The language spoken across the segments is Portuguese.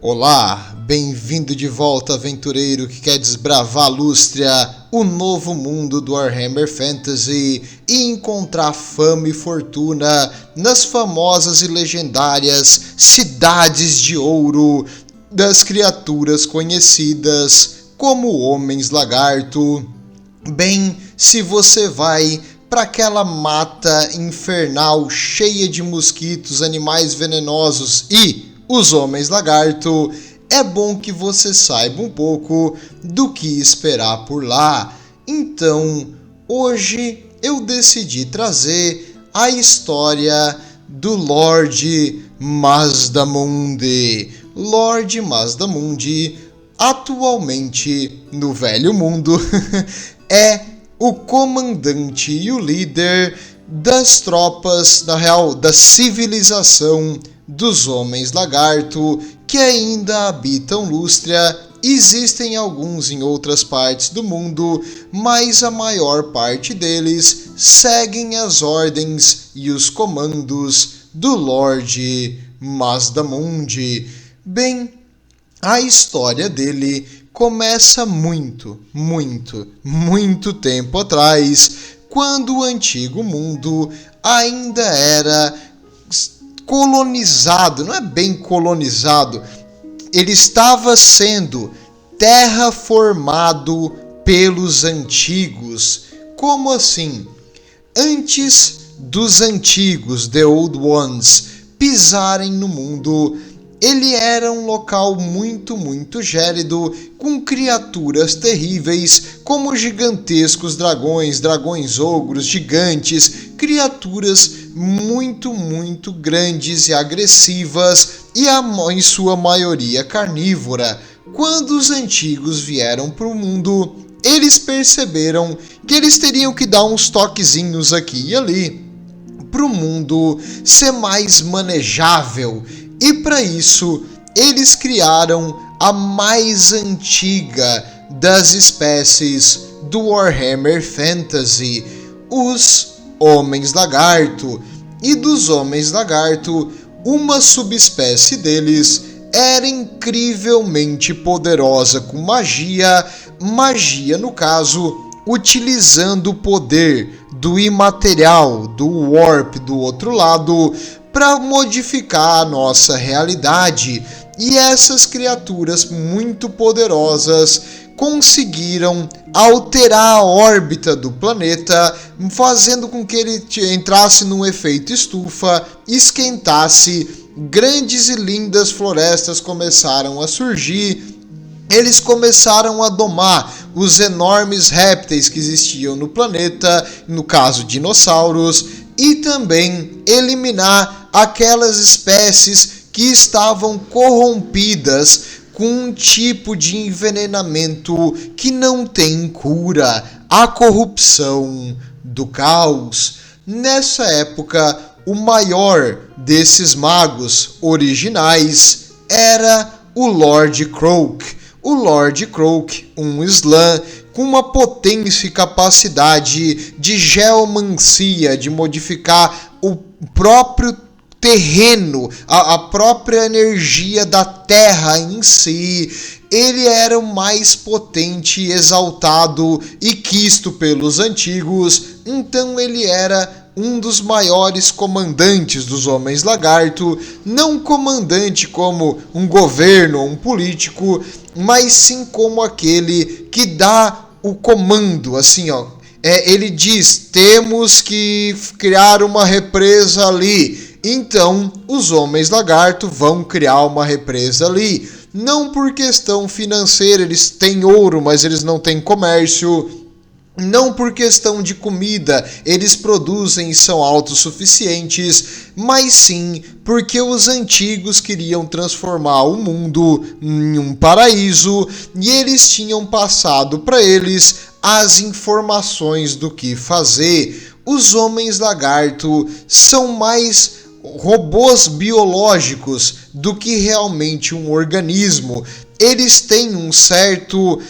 Olá, bem-vindo de volta, aventureiro que quer desbravar a Lústria, o novo mundo do Warhammer Fantasy e encontrar fama e fortuna nas famosas e legendárias cidades de ouro das criaturas conhecidas como Homens Lagarto. Bem, se você vai para aquela mata infernal cheia de mosquitos, animais venenosos e os Homens Lagarto, é bom que você saiba um pouco do que esperar por lá. Então, hoje eu decidi trazer a história do Lord Mazdamundi. Lord Mazdamundi, atualmente no Velho Mundo, é o comandante e o líder das tropas, na real, da civilização dos Homens Lagarto, que ainda habitam Lústria. Existem alguns em outras partes do mundo, mas a maior parte deles seguem as ordens e os comandos do Lord Mazdamundi. Bem, a história dele começa muito tempo atrás, quando o antigo mundo ainda era colonizado. Não é bem colonizado, ele estava sendo terraformado pelos antigos. Como assim? Antes dos antigos, The Old Ones, pisarem no mundo, ele era um local muito gélido, com criaturas terríveis, como gigantescos dragões ogros, gigantes, criaturas muito grandes e agressivas, e em sua maioria carnívora. Quando os antigos vieram para o mundo, eles perceberam que eles teriam que dar uns toquezinhos aqui e ali para o mundo ser mais manejável. E para isso, eles criaram a mais antiga das espécies do Warhammer Fantasy, os Homens Lagarto. E dos Homens Lagarto, uma subespécie deles era incrivelmente poderosa com magia no caso, utilizando o poder do imaterial, do Warp do outro lado, para modificar a nossa realidade. E essas criaturas muito poderosas conseguiram alterar a órbita do planeta, fazendo com que ele entrasse num efeito estufa, esquentasse, grandes e lindas florestas começaram a surgir. Eles começaram a domar os enormes répteis que existiam no planeta, no caso dinossauros, e também eliminar aquelas espécies que estavam corrompidas com um tipo de envenenamento que não tem cura, a corrupção do caos. Nessa época, o maior desses magos originais era o Lord Kroak. O Lord Kroak, um Slann com uma potência e capacidade de geomancia, de modificar o próprio terreno, a própria energia da terra em si. Ele era o mais potente, exaltado e quisto pelos antigos, então ele era um dos maiores comandantes dos Homens Lagarto, não comandante como um governo ou um político, mas sim como aquele que dá o comando, assim, ó. Ele diz, temos que criar uma represa ali. Então, os Homens Lagarto vão criar uma represa ali. Não por questão financeira, eles têm ouro, mas eles não têm comércio. Não por questão de comida, eles produzem e são autossuficientes, mas sim porque os antigos queriam transformar o mundo em um paraíso e eles tinham passado para eles as informações do que fazer. Os Homens Lagarto são mais robôs biológicos do que realmente um organismo. Eles têm um certo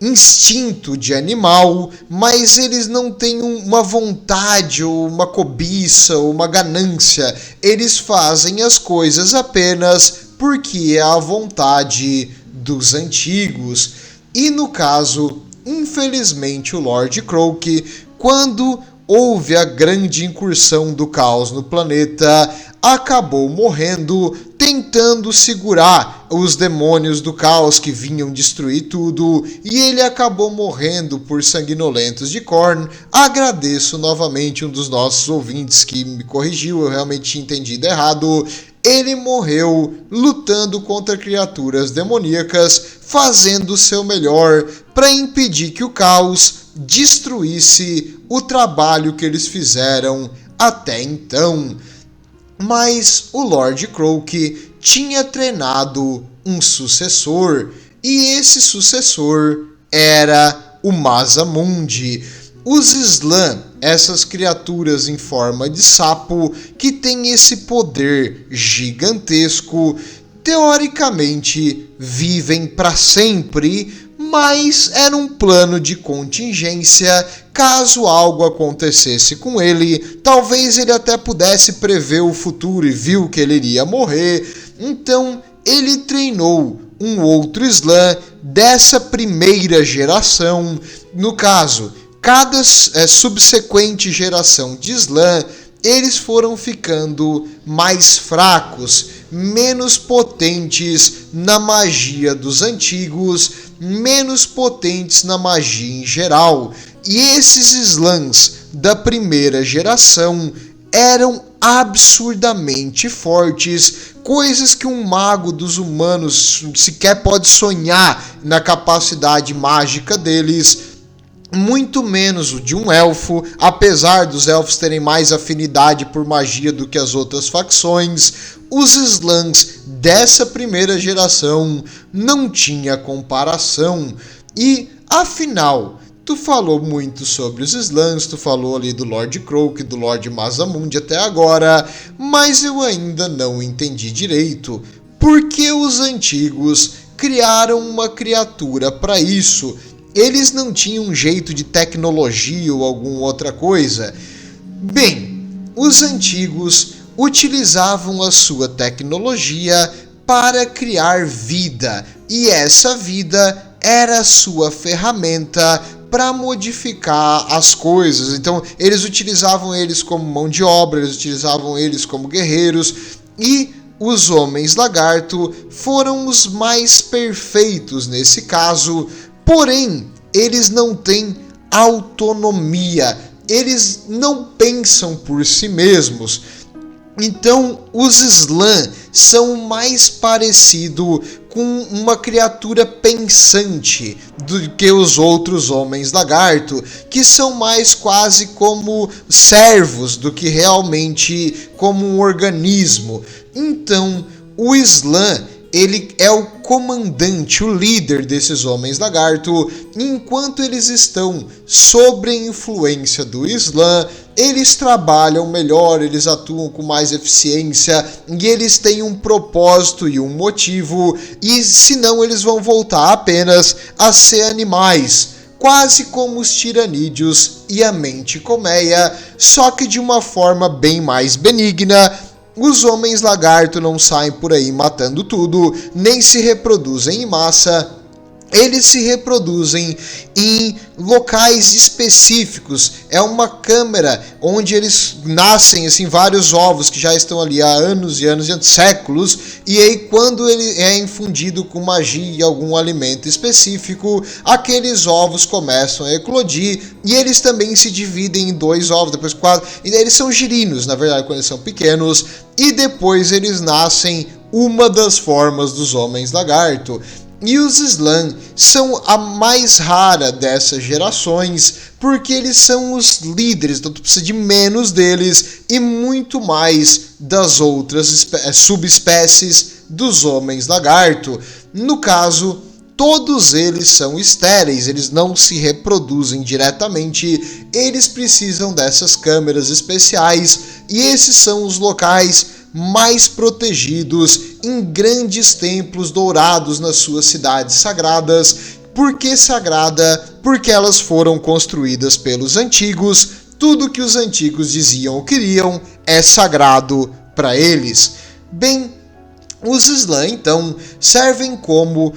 instinto de animal, mas eles não têm uma vontade ou uma cobiça ou uma ganância. Eles fazem as coisas apenas porque é a vontade dos antigos. E no caso, infelizmente, o Lord Croak, quando houve a grande incursão do caos no planeta, acabou morrendo tentando segurar os demônios do caos que vinham destruir tudo, e ele acabou morrendo por sanguinolentos de Khorne. Agradeço novamente um dos nossos ouvintes que me corrigiu, eu realmente tinha entendido errado. Ele morreu lutando contra criaturas demoníacas, fazendo o seu melhor para impedir que o caos destruísse o trabalho que eles fizeram até então. Mas o Lord Croak tinha treinado um sucessor, e esse sucessor era o Masamune. Os Slann, essas criaturas em forma de sapo que têm esse poder gigantesco, teoricamente vivem para sempre, mas era um plano de contingência. Caso algo acontecesse com ele, talvez ele até pudesse prever o futuro e viu que ele iria morrer. Então ele treinou um outro Slann dessa primeira geração. No caso, cada subsequente geração de Slann, eles foram ficando mais fracos, menos potentes na magia dos antigos, menos potentes na magia em geral. E esses Slanns da primeira geração eram absurdamente fortes, coisas que um mago dos humanos sequer pode sonhar na capacidade mágica deles, muito menos o de um elfo, apesar dos elfos terem mais afinidade por magia do que as outras facções. Os Slanns dessa primeira geração não tinha comparação. E, afinal, tu falou muito sobre os Slanns, tu falou ali do Lord Croak, do Lord Masamune até agora, mas eu ainda não entendi direito por que os antigos criaram uma criatura para isso. Eles não tinham um jeito de tecnologia ou alguma outra coisa? Bem, os antigos utilizavam a sua tecnologia para criar vida, e essa vida era a sua ferramenta para modificar as coisas. Então eles utilizavam eles como mão de obra, eles utilizavam eles como guerreiros, e os homens lagarto foram os mais perfeitos nesse caso. Porém, eles não têm autonomia, eles não pensam por si mesmos. Então, os Slann são mais parecidos com uma criatura pensante do que os outros homens lagarto, que são mais quase como servos do que realmente como um organismo. Então, o Slann, ele é o comandante, o líder desses homens lagarto. Enquanto eles estão sob a influência do Slann, eles trabalham melhor, eles atuam com mais eficiência, e eles têm um propósito e um motivo, e senão eles vão voltar apenas a ser animais, quase como os tiranídeos e a mente colmeia, só que de uma forma bem mais benigna. Os homens lagarto não saem por aí matando tudo, nem se reproduzem em massa. Eles se reproduzem em locais específicos. É uma câmara onde eles nascem, assim, vários ovos que já estão ali há anos e anos e anos, séculos. E aí, quando ele é infundido com magia e algum alimento específico, aqueles ovos começam a eclodir. E eles também se dividem em 2 ovos, depois 4. E eles são girinos, na verdade, quando eles são pequenos. E depois eles nascem uma das formas dos homens lagarto. E os Slann são a mais rara dessas gerações, porque eles são os líderes, então tu precisa de menos deles e muito mais das outras subespécies dos homens lagarto. No caso, todos eles são estéreis, eles não se reproduzem diretamente, eles precisam dessas câmeras especiais, e esses são os locais mais protegidos em grandes templos dourados nas suas cidades sagradas. Por que sagrada? Porque elas foram construídas pelos antigos. Tudo que os antigos diziam ou queriam é sagrado para eles. Bem, Os Slan, então, servem como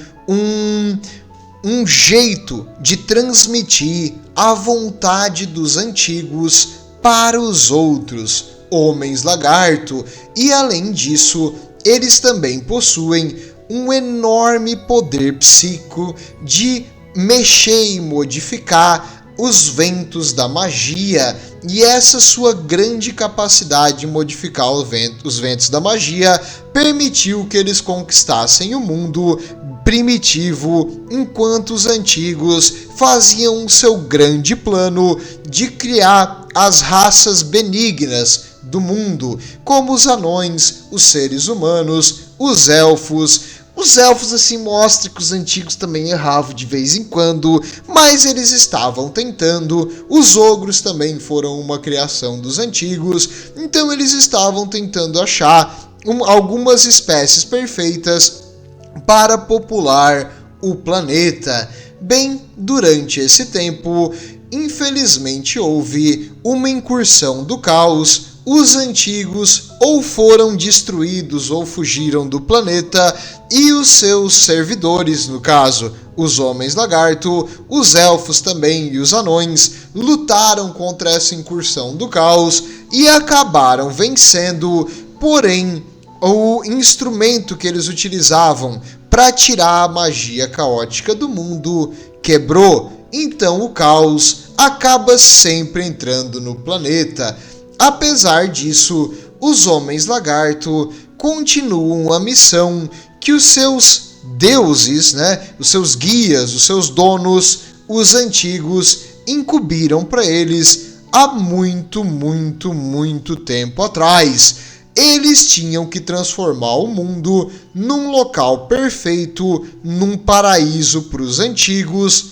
um jeito de transmitir a vontade dos antigos para os outros homens lagarto, e além disso, eles também possuem um enorme poder psíquico de mexer e modificar os ventos da magia, e essa sua grande capacidade de modificar os ventos da magia permitiu que eles conquistassem o mundo primitivo, enquanto os antigos faziam seu grande plano de criar as raças benignas do mundo, como os anões, os seres humanos, os elfos. Os elfos assim mostram que os antigos também erravam de vez em quando, mas eles estavam tentando. Os ogros também foram uma criação dos antigos, então eles estavam tentando achar algumas espécies perfeitas para popular o planeta. Bem, durante esse tempo, infelizmente houve uma incursão do caos. Os antigos ou foram destruídos ou fugiram do planeta, e os seus servidores, no caso, os homens lagarto, os elfos também e os anões, lutaram contra essa incursão do caos e acabaram vencendo. Porém, o instrumento que eles utilizavam para tirar a magia caótica do mundo quebrou. Então o caos acaba sempre entrando no planeta. Apesar disso, os homens lagarto continuam a missão que os seus deuses, os seus guias, os seus donos, os antigos, incumbiram para eles há muito tempo atrás. Eles tinham que transformar o mundo num local perfeito, num paraíso para os antigos,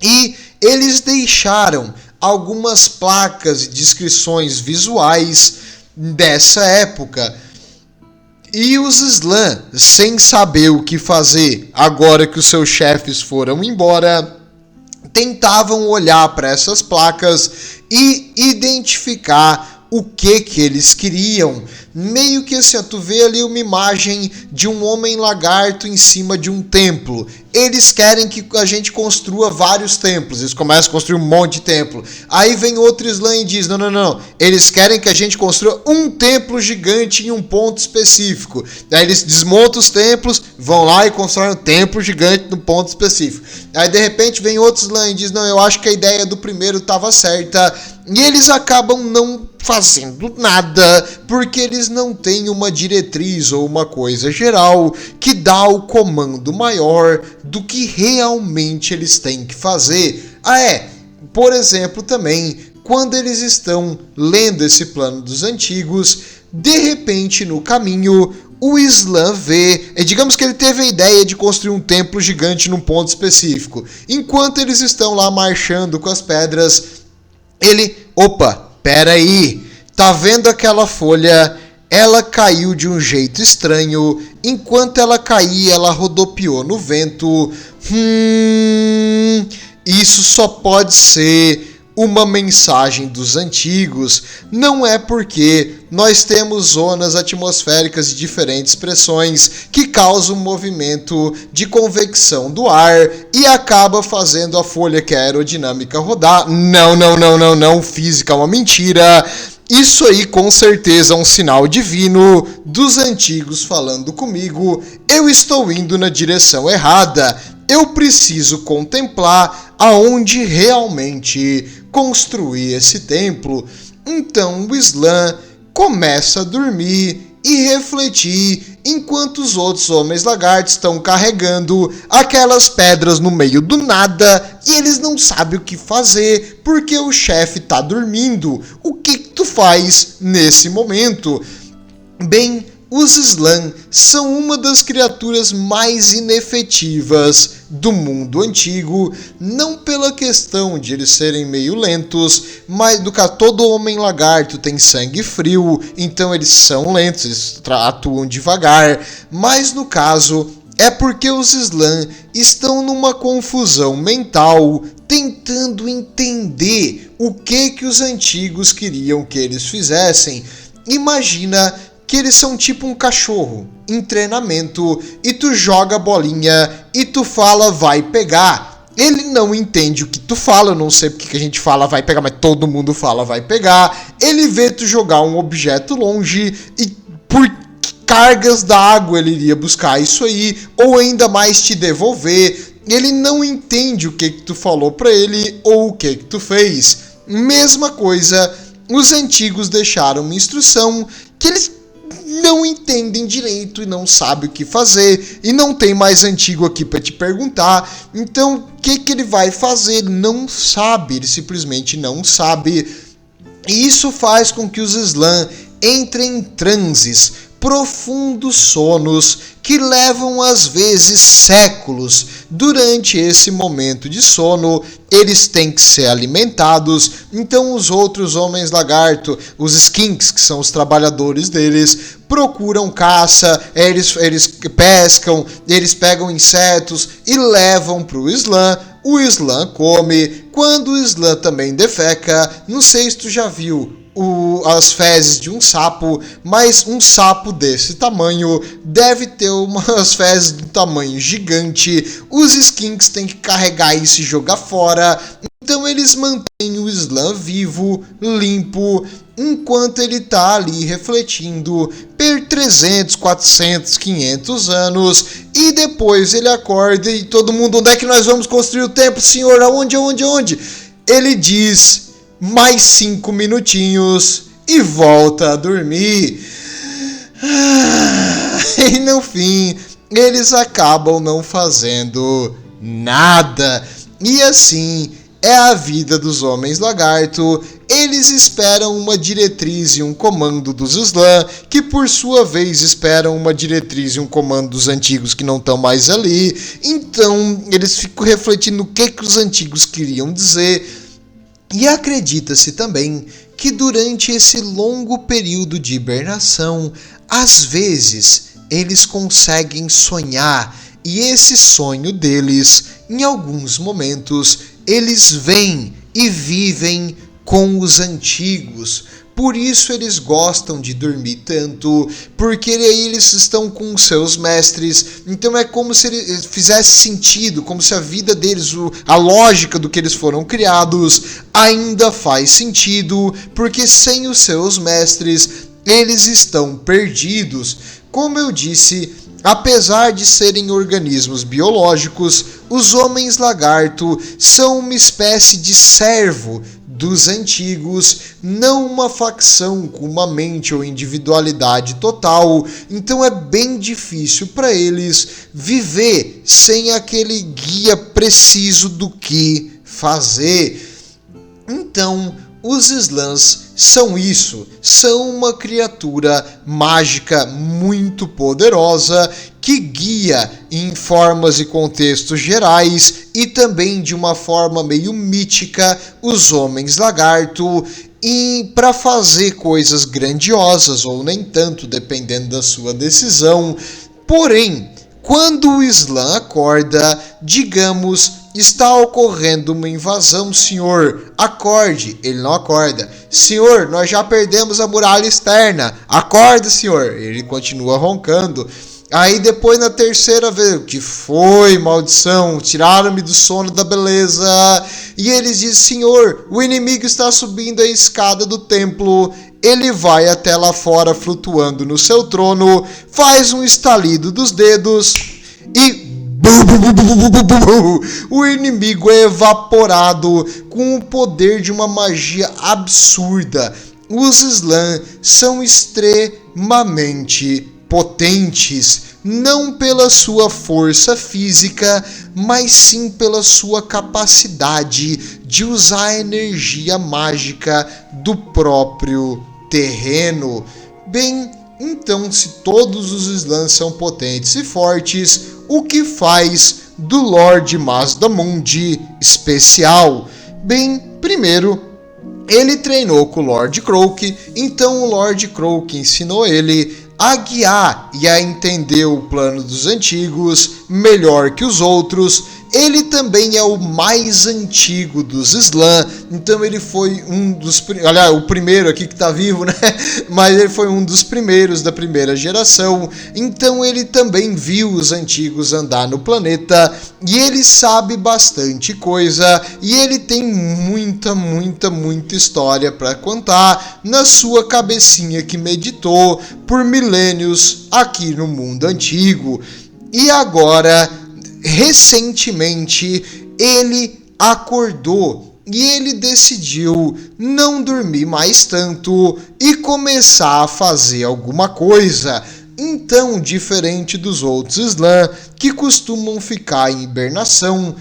e eles deixaram algumas placas e descrições visuais dessa época. E os Slan, sem saber o que fazer agora que os seus chefes foram embora, tentavam olhar para essas placas e identificar o que eles queriam. Meio que assim, tu vê ali uma imagem de um homem lagarto em cima de um templo. Eles querem que a gente construa vários templos. Eles começam a construir um monte de templo. Aí vem outro Slan e diz, não. Eles querem que a gente construa um templo gigante em um ponto específico. Daí eles desmontam os templos, vão lá e constroem um templo gigante num ponto específico. Aí de repente vem outro Slan e diz, não, eu acho que a ideia do primeiro estava certa. E eles acabam não fazendo nada, porque eles não têm uma diretriz ou uma coisa geral que dá o comando maior do que realmente eles têm que fazer. Por exemplo, também, quando eles estão lendo esse plano dos antigos, de repente no caminho, o Slan vê, digamos que ele teve a ideia de construir um templo gigante num ponto específico. Enquanto eles estão lá marchando com as pedras, ele, pera aí, tá vendo aquela folha? Ela caiu de um jeito estranho. Enquanto ela caía, ela rodopiou no vento. Isso só pode ser uma mensagem dos antigos. Não é porque nós temos zonas atmosféricas de diferentes pressões que causam um movimento de convecção do ar e acaba fazendo a folha que é aerodinâmica rodar. Não, física é uma mentira. Isso aí com certeza é um sinal divino dos antigos falando comigo. Eu estou indo na direção errada. Eu preciso contemplar aonde realmente construir esse templo. Então o Slan começa a dormir e refletir enquanto os outros homens lagartos estão carregando aquelas pedras no meio do nada e eles não sabem o que fazer porque o chefe está dormindo. O que tu faz nesse momento? Bem, os Slan são uma das criaturas mais inefetivas do mundo antigo, não pela questão de eles serem meio lentos, mas do que todo homem lagarto tem sangue frio, então eles são lentos, eles atuam devagar, mas no caso é porque os Slan estão numa confusão mental, tentando entender o que os antigos queriam que eles fizessem. Imagina que eles são tipo um cachorro em treinamento e tu joga a bolinha e tu fala vai pegar. Ele não entende o que tu fala, eu não sei porque que a gente fala vai pegar, mas todo mundo fala vai pegar. Ele vê tu jogar um objeto longe e por cargas d'água ele iria buscar isso aí, ou ainda mais te devolver. Ele não entende o que tu falou pra ele ou o que tu fez. Mesma coisa, os antigos deixaram uma instrução que eles não entendem direito e não sabem o que fazer, e não tem mais antigo aqui para te perguntar. Então, o que ele vai fazer? Ele não sabe, ele simplesmente não sabe. E isso faz com que os Slan entrem em transes, profundos sonos que levam às vezes séculos. Durante esse momento de sono, eles têm que ser alimentados, então os outros homens lagarto, os skinks, que são os trabalhadores deles, procuram caça, eles pescam, eles pegam insetos e levam para o Slan. O Slan come, quando o Slan também defeca. Não sei se tu já viu as fezes de um sapo, mas um sapo desse tamanho deve ter umas fezes de tamanho gigante. Os skinks têm que carregar isso e jogar fora, então eles mantêm o Slan vivo, limpo, enquanto ele tá ali refletindo por 300, 400, 500 anos, e depois ele acorda e todo mundo, onde é que nós vamos construir o templo, senhor? Aonde? Ele diz, mais 5 minutinhos e volta a dormir. E no fim, eles acabam não fazendo nada. E assim é a vida dos homens lagarto. Eles esperam uma diretriz e um comando dos Slan, que por sua vez esperam uma diretriz e um comando dos antigos que não estão mais ali. Então eles ficam refletindo o que os antigos queriam dizer. E acredita-se também que durante esse longo período de hibernação, às vezes eles conseguem sonhar, e esse sonho deles, em alguns momentos, eles vêm e vivem com os antigos. Por isso eles gostam de dormir tanto, porque aí eles estão com seus mestres. Então é como se ele fizesse sentido, como se a vida deles, a lógica do que eles foram criados, ainda faz sentido, porque sem os seus mestres eles estão perdidos. Como eu disse, apesar de serem organismos biológicos, os homens lagarto são uma espécie de servo dos antigos, não uma facção com uma mente ou individualidade total. Então é bem difícil para eles viver sem aquele guia preciso do que fazer. Então os Slans são isso, são uma criatura mágica muito poderosa que guia em formas e contextos gerais e também de uma forma meio mítica os homens lagarto para fazer coisas grandiosas ou nem tanto, dependendo da sua decisão. Porém, quando o Slan acorda, digamos, está ocorrendo uma invasão, senhor, acorde. Ele não acorda. Senhor, nós já perdemos a muralha externa. Acorda, senhor. Ele continua roncando. Aí depois na terceira vez, o que foi, maldição? Tiraram-me do sono da beleza. E eles dizem, senhor, o inimigo está subindo a escada do templo. Ele vai até lá fora flutuando no seu trono, faz um estalido dos dedos e o inimigo é evaporado com o poder de uma magia absurda. Os Slan são extremamente potentes, não pela sua força física, mas sim pela sua capacidade de usar a energia mágica do próprio terreno. Bem, então se todos os Slans são potentes e fortes, o que faz do Lord Mazdamundi especial? Bem, primeiro, ele treinou com o Lord Croak, então o Lord Croak ensinou ele a guiar e a entender o plano dos antigos melhor que os outros. Ele também é o mais antigo dos Slann, então ele foi um dos... Olha, o primeiro aqui que tá vivo, né? Mas ele foi um dos primeiros da primeira geração, então ele também viu os antigos andar no planeta, e ele sabe bastante coisa, e ele tem muita história para contar na sua cabecinha que meditou por milênios aqui no mundo antigo. E agora, recentemente, ele acordou e ele decidiu não dormir mais tanto e começar a fazer alguma coisa. Então, diferente dos outros Slann que costumam ficar em hibernação,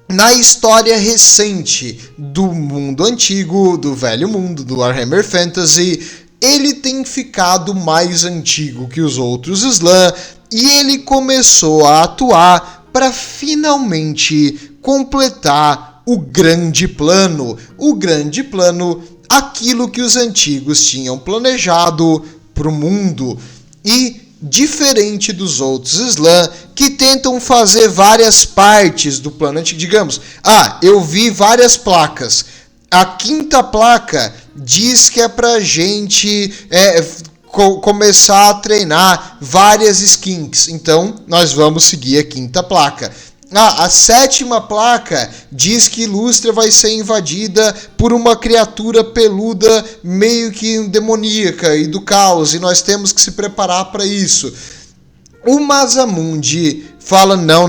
na história recente do mundo antigo, do velho mundo, do Warhammer Fantasy, ele tem ficado mais antigo que os outros Slann e ele começou a atuar para finalmente completar o grande plano. O grande plano, aquilo que os antigos tinham planejado para o mundo. E diferente dos outros Slann que tentam fazer várias partes do plano antigo, digamos, eu vi várias placas. A quinta placa diz que é pra gente começar a treinar várias skins, então nós vamos seguir a quinta placa. A sétima placa diz que Lústria vai ser invadida por uma criatura peluda meio que demoníaca e do caos, e nós temos que se preparar para isso. O Masamune fala, não,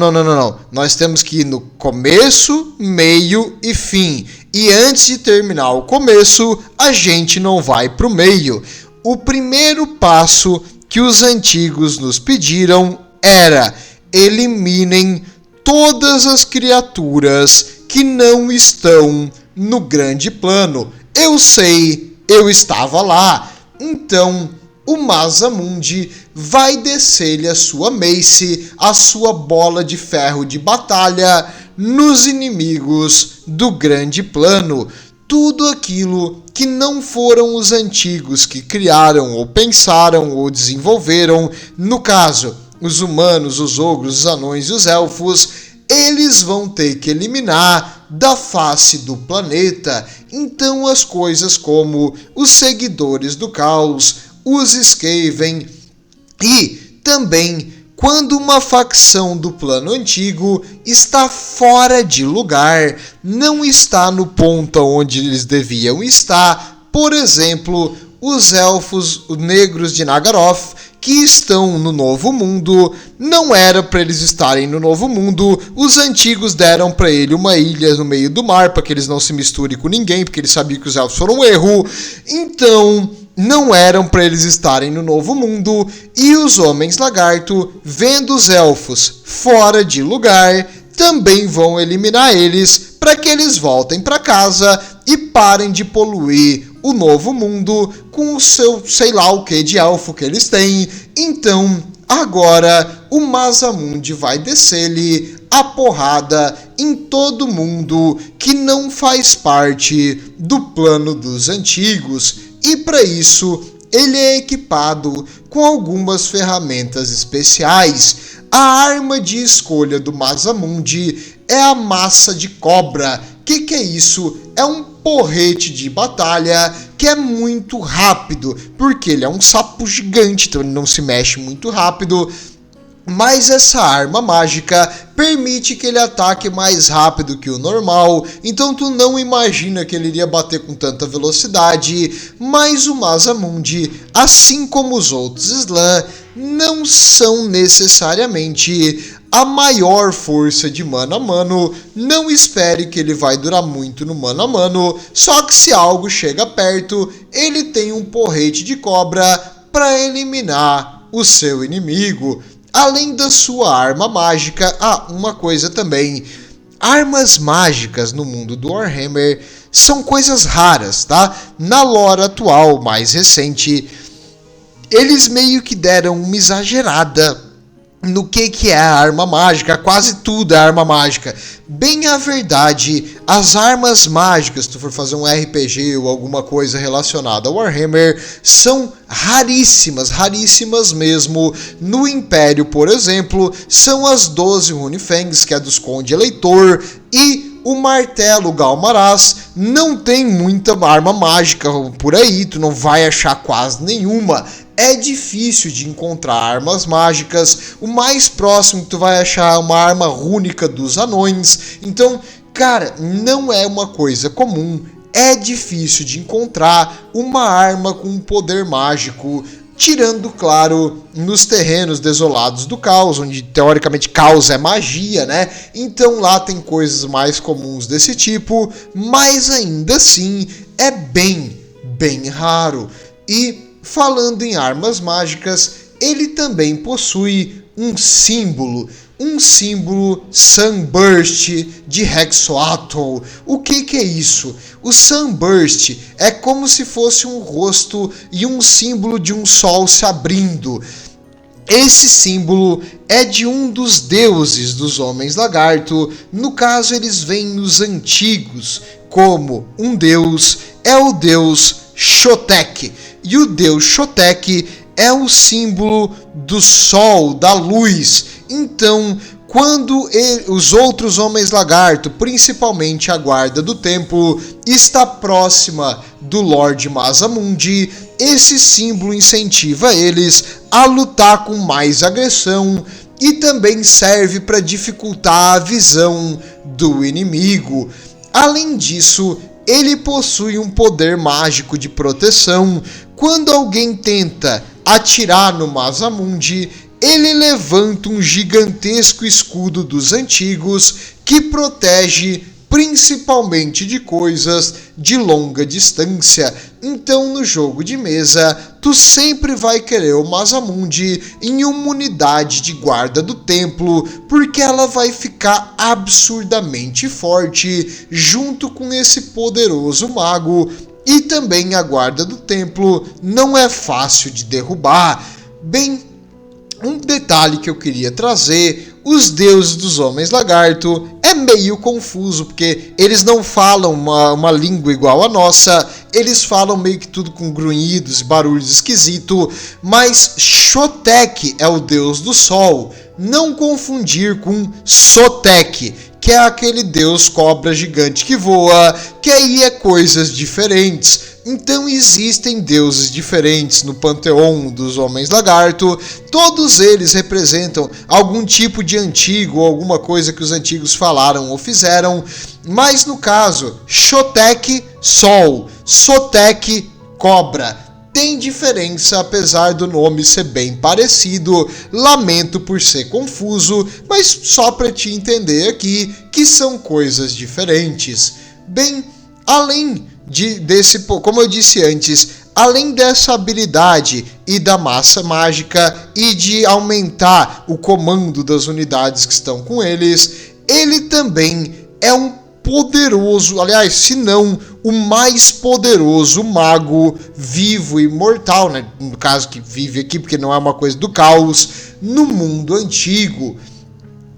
nós temos que ir no começo, meio e fim. E antes de terminar o começo, a gente não vai para o meio. O primeiro passo que os antigos nos pediram era: eliminem todas as criaturas que não estão no grande plano. Eu sei, eu estava lá. Então, o Masamune vai descer-lhe a sua mace, a sua bola de ferro de batalha, nos inimigos do grande plano. Tudo aquilo que não foram os antigos que criaram, ou pensaram, ou desenvolveram, no caso, os humanos, os ogros, os anões e os elfos, eles vão ter que eliminar da face do planeta. Então as coisas como os seguidores do caos, os Skaven, e também quando uma facção do plano antigo está fora de lugar, não está no ponto onde eles deviam estar, por exemplo, os elfos negros de Naggaroth, que estão no Novo Mundo, não era para eles estarem no Novo Mundo. Os antigos deram para ele uma ilha no meio do mar para que eles não se misturem com ninguém, porque eles sabiam que os elfos foram um erro. Então, não eram para eles estarem no Novo Mundo. E os homens lagarto, vendo os elfos fora de lugar, também vão eliminar eles para que eles voltem para casa e parem de poluir o Novo Mundo com o seu sei lá o que de elfo que eles têm. Então, agora o Masamune vai descer-lhe a porrada em todo mundo que não faz parte do plano dos antigos. E para isso, ele é equipado com algumas ferramentas especiais. A arma de escolha do Masamune é a massa de cobra. Que é isso? É um porrete de batalha que é muito rápido, porque ele é um sapo gigante, então ele não se mexe muito rápido. Mas essa arma mágica permite que ele ataque mais rápido que o normal, então tu não imagina que ele iria bater com tanta velocidade. Mas o Masamune, assim como os outros Slann, não são necessariamente a maior força de mano a mano. Não espere que ele vai durar muito no mano a mano, só que se algo chega perto, ele tem um porrete de cobra para eliminar o seu inimigo. Além da sua arma mágica, uma coisa também, armas mágicas no mundo do Warhammer são coisas raras, tá? Na lore atual, mais recente, eles meio que deram uma exagerada no que é a arma mágica, quase tudo é arma mágica. Bem a verdade, as armas mágicas, se tu for fazer um RPG ou alguma coisa relacionada ao Warhammer, são raríssimas, raríssimas mesmo. No Império, por exemplo, são as 12 Runefangs, que é dos Conde Eleitor, e o martelo Galmaraz. Não tem muita arma mágica por aí, tu não vai achar quase nenhuma. É difícil de encontrar armas mágicas. O mais próximo que tu vai achar é uma arma rúnica dos anões. Então, cara, não é uma coisa comum. É difícil de encontrar uma arma com um poder mágico, tirando, claro, nos terrenos desolados do caos, onde teoricamente caos é magia, né? Então lá tem coisas mais comuns desse tipo, mas ainda assim é bem raro. E falando em armas mágicas, ele também possui um símbolo Sunburst de Hexoatl. O que é isso? O Sunburst é como se fosse um rosto e um símbolo de um sol se abrindo. Esse símbolo é de um dos deuses dos Homens-Lagarto. No caso, eles vêm nos antigos como um deus, é o deus Shotek. E o deus Shotek é o símbolo do sol, da luz. Então, quando os outros Homens-Lagarto, principalmente a guarda do templo, está próxima do Lorde Masamune, esse símbolo incentiva eles a lutar com mais agressão e também serve para dificultar a visão do inimigo. Além disso, ele possui um poder mágico de proteção. Quando alguém tenta atirar no Masamune, ele levanta um gigantesco escudo dos antigos que protege principalmente de coisas de longa distância. Então, no jogo de mesa, tu sempre vai querer o Masamune em uma unidade de guarda do templo, porque ela vai ficar absurdamente forte junto com esse poderoso mago. E também a guarda do templo não é fácil de derrubar. Bem, um detalhe que eu queria trazer: os deuses dos Homens-Lagarto é meio confuso, porque eles não falam uma língua igual a nossa, eles falam meio que tudo com grunhidos e barulhos esquisitos, mas Shotek é o deus do sol, não confundir com Sotek, que é aquele deus cobra gigante que voa, que aí é coisas diferentes. Então existem deuses diferentes no panteão dos Homens-Lagarto, todos eles representam algum tipo de antigo ou alguma coisa que os antigos falaram ou fizeram, mas no caso, Shotek, sol, Sotek, cobra. Tem diferença, apesar do nome ser bem parecido. Lamento por ser confuso, mas só para te entender aqui que são coisas diferentes. Bem, além desse, como eu disse antes, além dessa habilidade e da massa mágica e de aumentar o comando das unidades que estão com eles, ele também é um poderoso, aliás, se não o mais poderoso mago vivo e mortal, né? No caso que vive aqui, porque não é uma coisa do caos, no mundo antigo.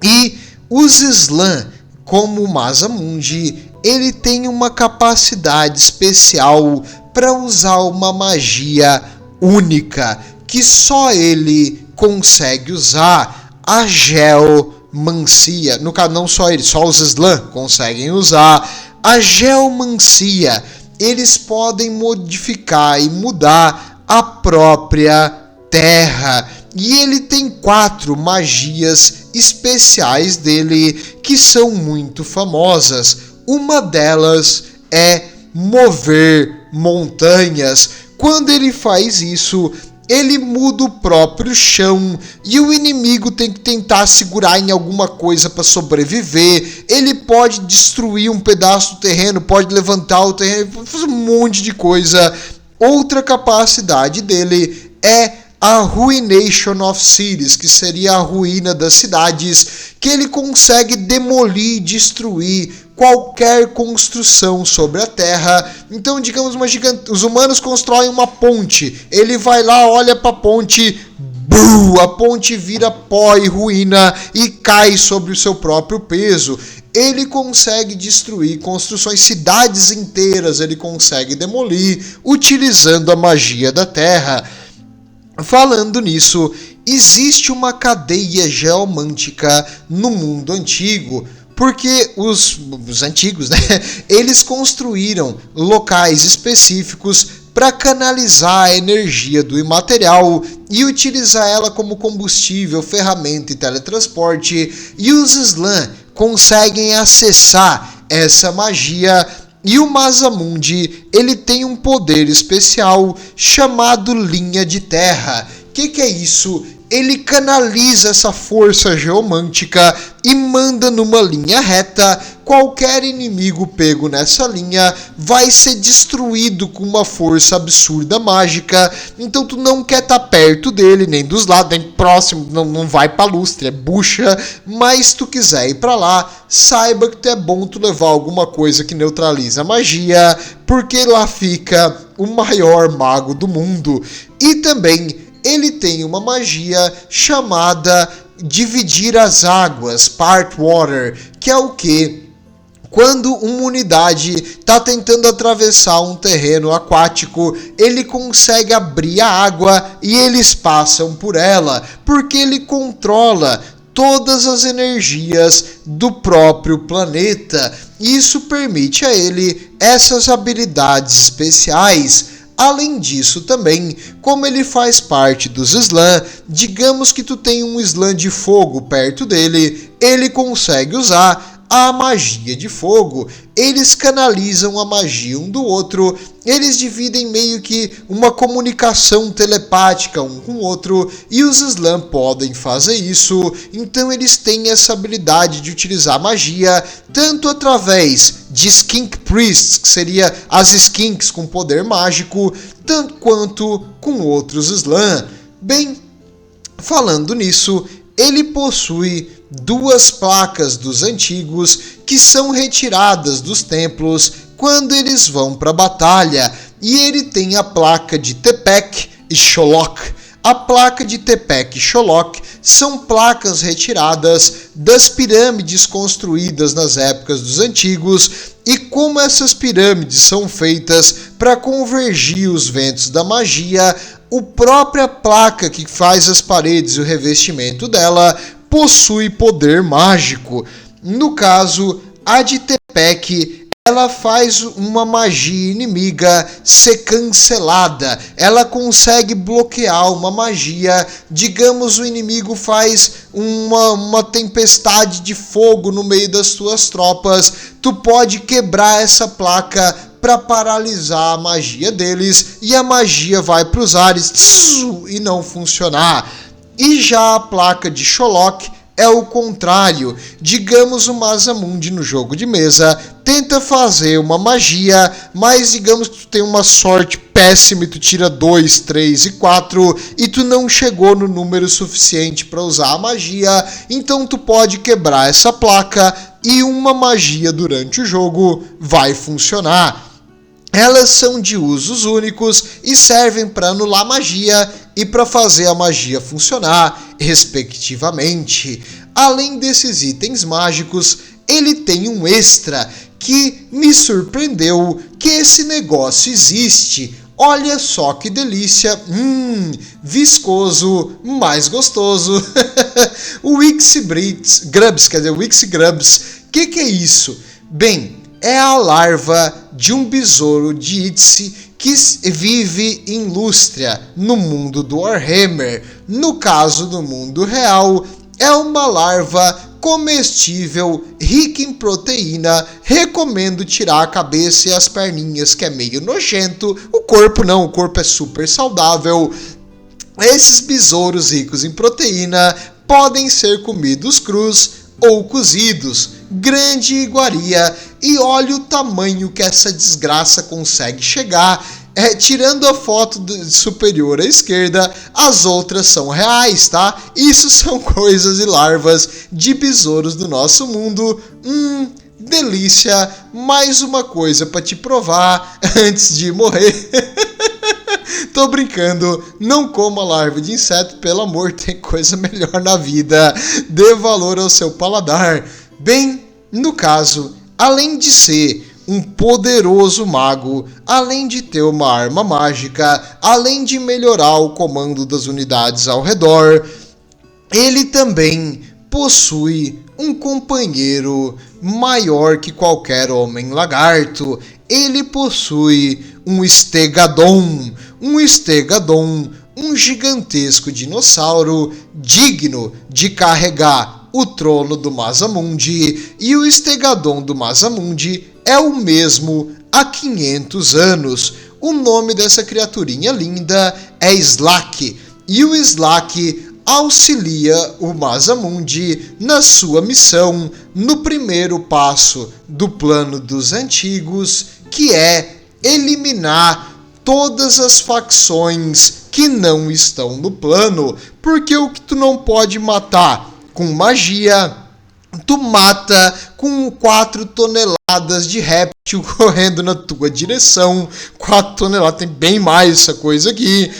E os Slann, como o Masamune, ele tem uma capacidade especial para usar uma magia única que só ele consegue usar, a Geomancia. No caso, não só ele, só os Slann conseguem usar a Geomancia. Eles podem modificar e mudar a própria terra. E ele tem 4 magias especiais dele que são muito famosas. Uma delas é mover montanhas. Quando ele faz isso, ele muda o próprio chão e o inimigo tem que tentar segurar em alguma coisa para sobreviver. Ele pode destruir um pedaço do terreno, pode levantar o terreno, pode fazer um monte de coisa. Outra capacidade dele é a Ruination of Cities, que seria a ruína das cidades, que ele consegue demolir e destruir qualquer construção sobre a Terra. Então, digamos, os humanos constroem uma ponte, ele vai lá, olha para a ponte, A ponte vira pó e ruína e cai sobre o seu próprio peso. Ele consegue destruir construções, cidades inteiras, ele consegue demolir utilizando a magia da terra. Falando nisso, existe uma cadeia geomântica no mundo antigo, porque os antigos, eles construíram locais específicos para canalizar a energia do imaterial e utilizar ela como combustível, ferramenta e teletransporte, e os Slann conseguem acessar essa magia. E o Masamune, ele tem um poder especial chamado Linha de Terra. O que é isso? Ele canaliza essa força geomântica e manda numa linha reta. Qualquer inimigo pego nessa linha vai ser destruído com uma força absurda mágica. Então tu não quer estar perto dele, nem dos lados, nem próximo, não vai pra lustre, é bucha. Mas se tu quiser ir pra lá, saiba que é bom tu levar alguma coisa que neutraliza a magia, porque lá fica o maior mago do mundo. E também ele tem uma magia chamada Dividir as Águas, Part Water, que é o que? Quando uma unidade está tentando atravessar um terreno aquático, ele consegue abrir a água e eles passam por ela, porque ele controla todas as energias do próprio planeta. Isso permite a ele essas habilidades especiais. Além disso também, como ele faz parte dos Slann, digamos que tu tem um Slann de fogo perto dele, ele consegue usar a magia de fogo. Eles canalizam a magia um do outro, eles dividem meio que uma comunicação telepática um com o outro, e os Slann podem fazer isso. Então eles têm essa habilidade de utilizar magia, tanto através de Skink Priests, que seria as Skinks com poder mágico, tanto quanto com outros Slann. Bem, falando nisso, ele possui duas placas dos antigos que são retiradas dos templos quando eles vão para a batalha, e ele tem a placa de Tepec e Sholok. A placa de Tepec e Sholok são placas retiradas das pirâmides construídas nas épocas dos antigos, e como essas pirâmides são feitas para convergir os ventos da magia, a própria placa que faz as paredes e o revestimento dela possui poder mágico. No caso, a de Tepec, ela faz uma magia inimiga ser cancelada. Ela consegue bloquear uma magia. Digamos, o inimigo faz uma tempestade de fogo no meio das tuas tropas. Tu pode quebrar essa placa para paralisar a magia deles, e a magia vai para os ares e não funcionar. E já a placa de Sholok é o contrário. Digamos, o Masamune no jogo de mesa tenta fazer uma magia, mas digamos que tu tem uma sorte péssima e tu tira 2, 3 e 4 e tu não chegou no número suficiente para usar a magia, então tu pode quebrar essa placa e uma magia durante o jogo vai funcionar. Elas são de usos únicos e servem para anular magia e para fazer a magia funcionar, respectivamente. Além desses itens mágicos, ele tem um extra que me surpreendeu que esse negócio existe. Olha só que delícia, viscoso, mais gostoso. O Wixie-Grubs, o que é isso? Bem, é a larva de um besouro de Itsy que vive em Lústria, no mundo do Warhammer. No caso do mundo real, é uma larva comestível, rica em proteína. Recomendo tirar a cabeça e as perninhas, que é meio nojento. O corpo não, o corpo é super saudável. Esses besouros ricos em proteína podem ser comidos crus ou cozidos. Grande iguaria, e olha o tamanho que essa desgraça consegue chegar. Tirando a foto superior à esquerda, as outras são reais, tá? Isso são coisas e larvas de besouros do nosso mundo. Delícia, mais uma coisa para te provar antes de morrer. Tô brincando, não coma larva de inseto, pelo amor, tem coisa melhor na vida. Dê valor ao seu paladar. Bem, no caso, além de ser um poderoso mago, além de ter uma arma mágica, além de melhorar o comando das unidades ao redor, ele também possui um companheiro maior que qualquer homem lagarto. Ele possui um Stegadon, um gigantesco dinossauro digno de carregar o trono do Masamune, e o Stegadon do Masamune é o mesmo há 500 anos. O nome dessa criaturinha linda é Slack, e o Slack auxilia o Masamune na sua missão, no primeiro passo do plano dos antigos, que é eliminar todas as facções que não estão no plano, porque o que tu não pode matar com magia, tu mata com 4 toneladas de réptil correndo na tua direção. 4 toneladas, tem bem mais essa coisa aqui.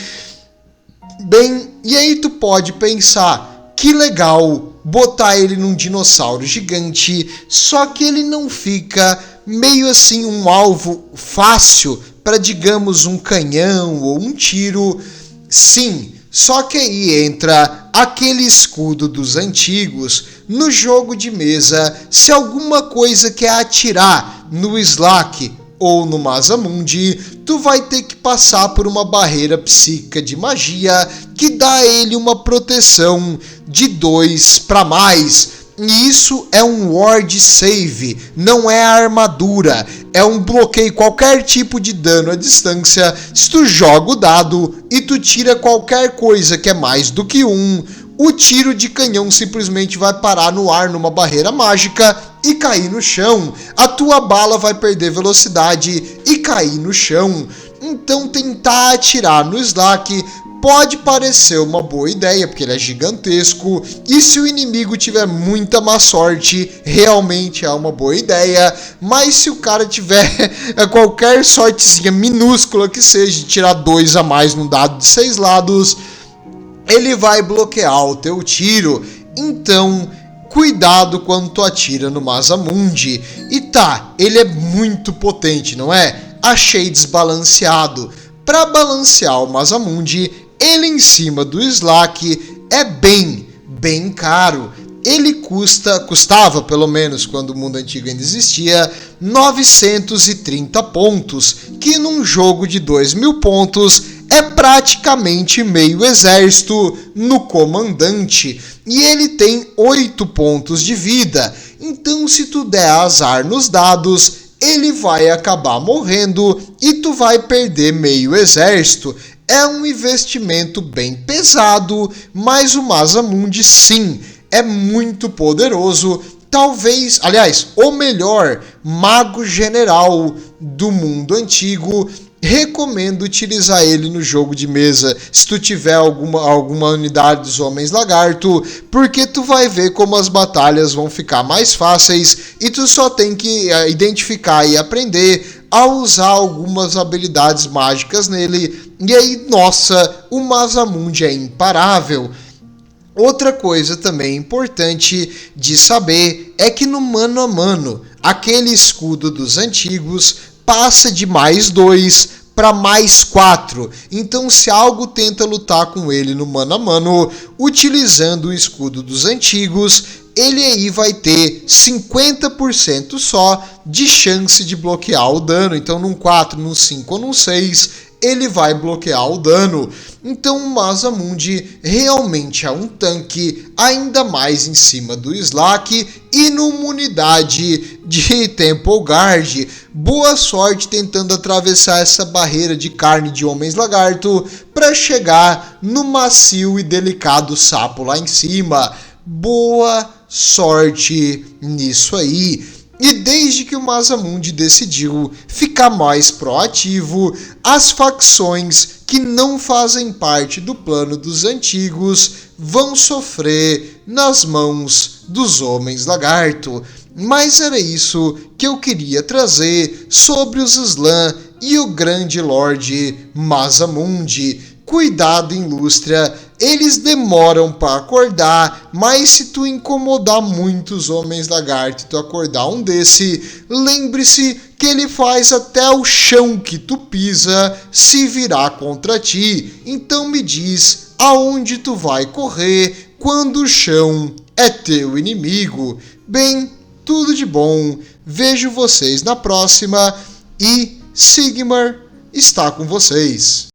Bem, e aí tu pode pensar, que legal botar ele num dinossauro gigante, só que ele não fica meio assim um alvo fácil para, digamos, um canhão ou um tiro. Sim, só que aí entra aquele escudo dos antigos. No jogo de mesa, se alguma coisa quer atirar no Slack ou no Masamune, tu vai ter que passar por uma barreira psíquica de magia que dá a ele uma proteção de 2 para mais. E isso é um ward save, não é armadura, é um bloqueio, qualquer tipo de dano à distância. Se tu joga o dado e tu tira qualquer coisa que é mais do que 1, o tiro de canhão simplesmente vai parar no ar numa barreira mágica e cair no chão. A tua bala vai perder velocidade e cair no chão. Então tentar atirar no Slack pode parecer uma boa ideia, porque ele é gigantesco, e se o inimigo tiver muita má sorte, realmente é uma boa ideia. Mas se o cara tiver qualquer sortezinha minúscula que seja, de tirar 2 a mais num dado de 6 lados, ele vai bloquear o teu tiro. Então cuidado quando tu atira no Masamune. E tá, ele é muito potente, não é? Achei desbalanceado. Para balancear o Masamune, ele em cima do Slack é bem caro. Ele custava, pelo menos quando o mundo antigo ainda existia, 930 pontos, que num jogo de 2.000 pontos é praticamente meio exército no comandante. E ele tem 8 pontos de vida, então se tu der azar nos dados, ele vai acabar morrendo e tu vai perder meio exército. É um investimento bem pesado, mas o Masamune sim, é muito poderoso. Talvez, aliás, o melhor mago general do mundo antigo. Recomendo utilizar ele no jogo de mesa se tu tiver alguma unidade dos homens lagarto, porque tu vai ver como as batalhas vão ficar mais fáceis e tu só tem que identificar e aprender a usar algumas habilidades mágicas nele. E aí, nossa, o Masamune é imparável. Outra coisa também importante de saber é que no mano a mano, aquele escudo dos antigos passa de +2 para +4. Então, se algo tenta lutar com ele no mano a mano, utilizando o escudo dos antigos, ele aí vai ter 50% só de chance de bloquear o dano. Então, num 4, num 5 ou num 6, ele vai bloquear o dano. Então o Masamune realmente é um tanque, ainda mais em cima do Slack e numa unidade de Temple Guard. Boa sorte tentando atravessar essa barreira de carne de homens lagarto para chegar no macio e delicado sapo lá em cima. Boa sorte nisso aí. E desde que o Masamune decidiu ficar mais proativo, as facções que não fazem parte do plano dos antigos vão sofrer nas mãos dos homens lagarto. Mas era isso que eu queria trazer sobre os Slann e o grande Lorde Masamune. Cuidado, Illustria, eles demoram para acordar, mas se tu incomodar muito os homens lagarto e tu acordar um desse, lembre-se que ele faz até o chão que tu pisa se virar contra ti. Então me diz aonde tu vai correr quando o chão é teu inimigo. Bem, tudo de bom, vejo vocês na próxima e Sigmar está com vocês.